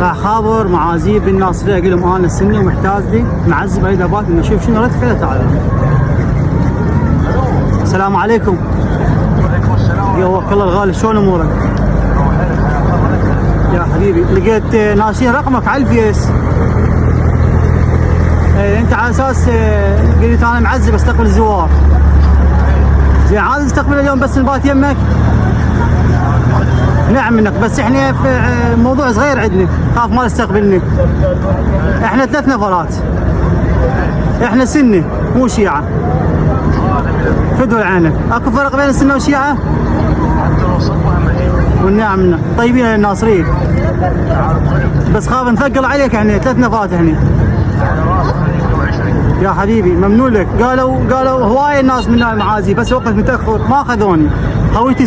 راح خابر معازيب بالناصريه، اقول لهم انا سني ومحتاج لي معزب اريد اباك انه اشوف شنو رد فعله. تعال. السلام عليكم. وعليكم السلام. يوك الله الغالي، شلون امورك؟ يا حبيبي لقيت ناسين رقمك على الفيس. انت على اساس قلت انا معزب استقبل الزوار. زين عايز استقبل اليوم بس نبات يمك؟ نعم منك، بس احنا في موضوع صغير عندنا، خاف ما تستقبلني. احنا 3 نفرات، احنا سنه مو شيعه. فدوا عينك، اكو فرق بين السنه والشيعه؟ والنعم منك، طيبين الناصريه. بس خاف نثقل عليك، احنا 3 نفرات احنا. يا حبيبي ممنون لك. قالوا هواي الناس من المعازي، بس وقت متاخر ما اخذوني، خويتي